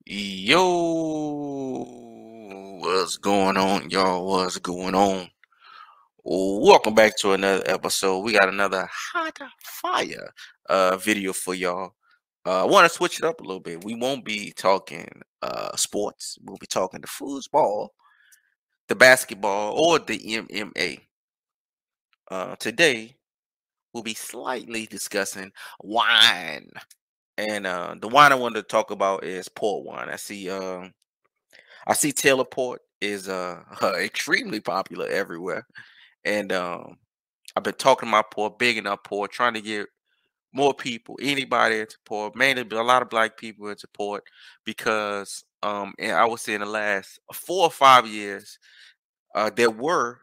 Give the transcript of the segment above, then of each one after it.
Yo, what's going on, y'all? What's going on? Welcome back to another episode. We got another hot fire video for y'all. I want to switch it up a little bit. We won't be talking sports. We'll be talking the foosball, the basketball, or the MMA. Today we'll be slightly discussing wine, and the wine I wanted to talk about is port wine. I see Taylor Port is extremely popular everywhere, and I've been talking to my port, bigging up port, trying to get more people, anybody into port, mainly a lot of black people into port, because and I would say in the last 4 or 5 years, there were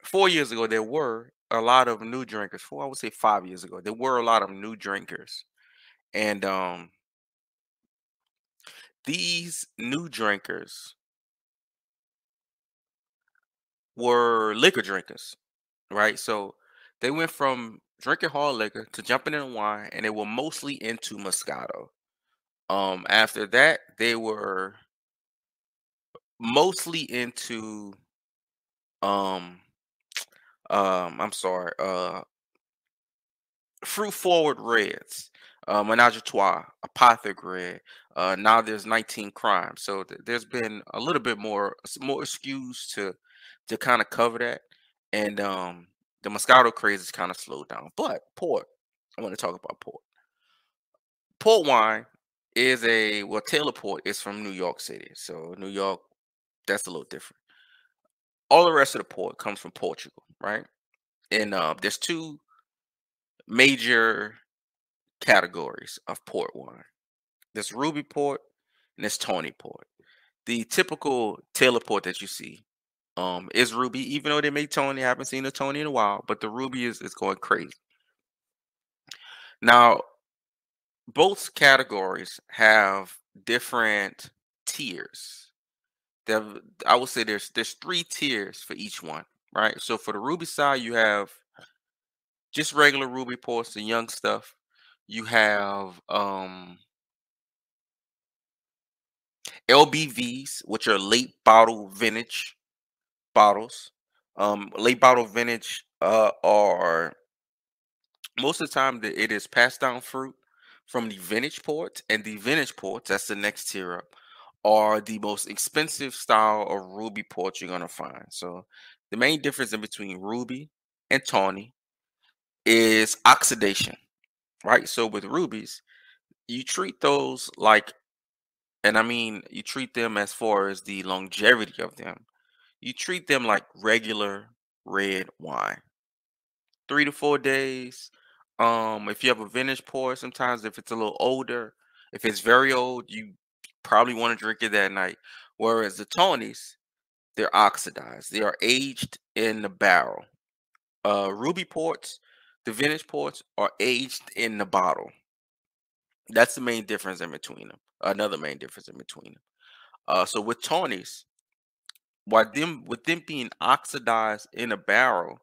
4 years ago there were a lot of new drinkers. I would say 5 years ago there were a lot of new drinkers, and these new drinkers were liquor drinkers, right? So they went from drinking hard liquor to jumping in wine, and they were mostly into Moscato. After that, they were mostly into um I'm sorry, fruit forward reds, Menage a Trois, Apothecary. Now there's 19 crimes, so there's been a little bit more excuse to kind of cover that, and the Moscato craze is kind of slowed down. But port, I want to talk about port. Port wine is Taylor Port is from New York City, so New York, that's a little different. All the rest of the port comes from Portugal, right? And there's two major categories of port wine. There's Ruby Port and there's Tawny Port. The typical Taylor Port that you see is Ruby, even though they make Tawny. I haven't seen a Tawny in a while, but the Ruby is going crazy. Now, both categories have different tiers. There, I would say there's three tiers for each one, right? So for the Ruby side, you have just regular Ruby ports, the young stuff. You have LBVs, which are late bottle vintage bottles. Late bottle vintage are most of the time it is passed down fruit from the vintage ports, and the vintage ports, that's the next tier up, are the most expensive style of ruby ports you're gonna find. So the main difference in between ruby and tawny is oxidation, right? So with rubies, you treat those like, and I mean you treat them as far as the longevity of them. You treat them like regular red wine. 3 to 4 days. If you have a vintage pour, sometimes if it's a little older, if it's very old, you probably want to drink it that night. Whereas the Tonys, they're oxidized. They are aged in the barrel. Ruby ports, the vintage ports are aged in the bottle. That's the main difference in between them. Another main difference in between them. So with Tonys, with them being oxidized in a barrel,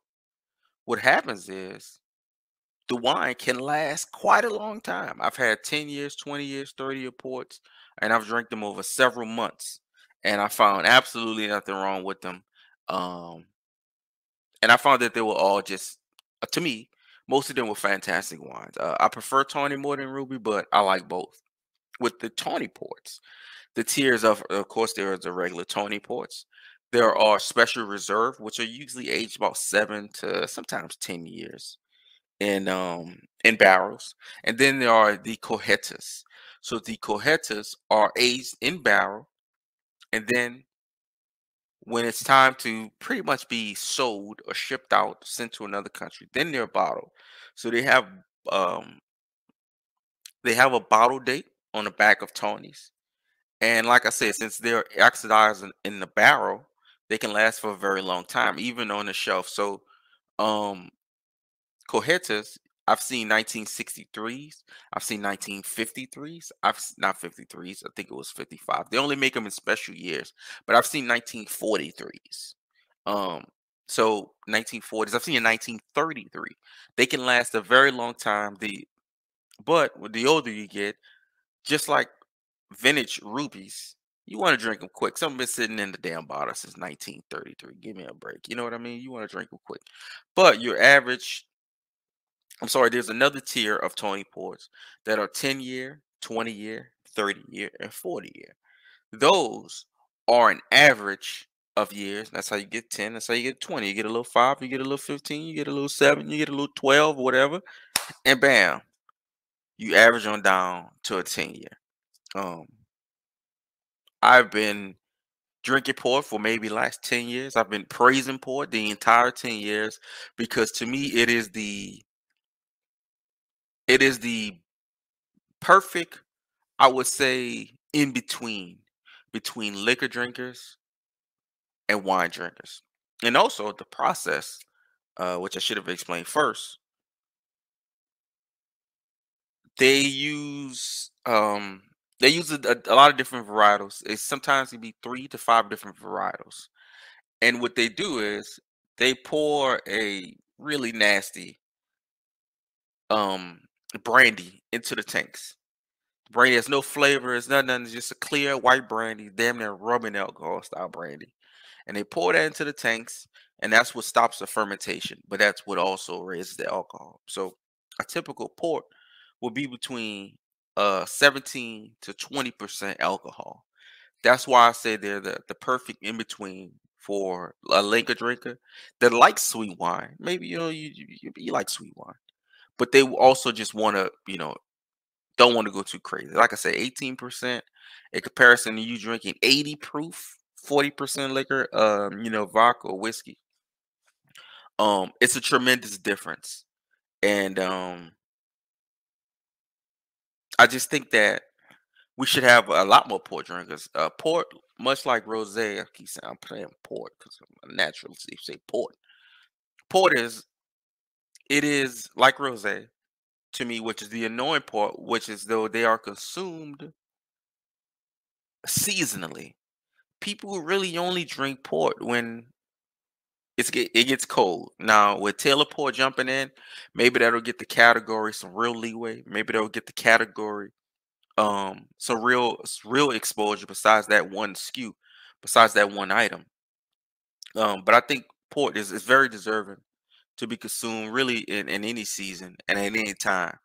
what happens is the wine can last quite a long time. I've had 10 years, 20 years, 30-year ports, and I've drank them over several months. And I found absolutely nothing wrong with them. Um, and I found that they were all just, to me, most of them were fantastic wines. I prefer Tawny more than Ruby, but I like both. With the Tawny ports, the tiers of course, there are the regular Tawny ports. There are special reserve, which are usually aged about 7 to sometimes 10 years in barrels, and then there are the cohetas. So the cohetas are aged in barrel, and then when it's time to pretty much be sold or shipped out, sent to another country, then they're bottled. So um they have a bottle date on the back of Tony's, and like I said, since they're oxidized in the barrel, they can last for a very long time, even on the shelf. So um Cohetes, I've seen 1963s, I've seen 1953s, not 53s, I think it was 55. They only make them in special years, but I've seen 1943s. Um, so 1940s, I've seen a 1933. They can last a very long time. But with the older you get, just like vintage rubies, you want to drink them quick. Some been sitting in the damn bottle since 1933. Give me a break. You know what I mean? You want to drink them quick. But your average, I'm sorry, there's another tier of Tony Ports that are 10-year, 20-year, 30-year, and 40-year. Those are an average of years. That's how you get 10. That's how you get 20. You get a little 5, you get a little 15, you get a little 7, you get a little 12, whatever. And bam, you average on down to a 10-year. Um, I've been drinking port for maybe last 10 years. I've been praising port the entire 10 years because to me it is the perfect, I would say, in between liquor drinkers and wine drinkers. And also the process, which I should have explained first, they use they use a lot of different varietals. It sometimes can be 3 to 5 different varietals. And what they do is they pour a really nasty um brandy into the tanks. Brandy has no flavor, it's nothing, it's just a clear white brandy, damn near rubbing alcohol style brandy. And they pour that into the tanks, and that's what stops the fermentation. But that's what also raises the alcohol. So a typical port will be between 17 to 20% alcohol. That's why I say they're the perfect in between for a liquor drinker that likes sweet wine. Maybe you like sweet wine, but they also just want to don't want to go too crazy. Like I said, 18% in comparison to you drinking 80 proof, 40% liquor, vodka or whiskey. It's a tremendous difference. And I just think that we should have a lot more port drinkers. Port, much like rosé, I keep saying I'm playing port because I'm naturally say port. Port it is like rosé to me, which is the annoying part, which is though they are consumed seasonally. People really only drink port when it gets cold. Now with Taylor Port jumping in, maybe that'll get the category some real leeway. Maybe that'll get the category some real exposure besides that one SKU, besides that one item. But I think port is very deserving to be consumed really in any season and at any time.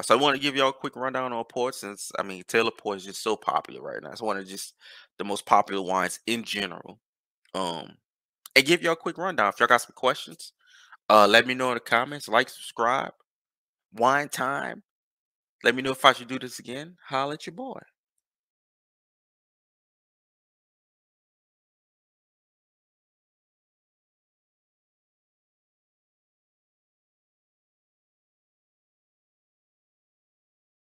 So I want to give y'all a quick rundown on port since I mean Taylor Port is just so popular right now. It's one of just the most popular wines in general. Um, and give y'all a quick rundown. If y'all got some questions, let me know in the comments. Like, subscribe. Wine time. Let me know if I should do this again. Holla at your boy.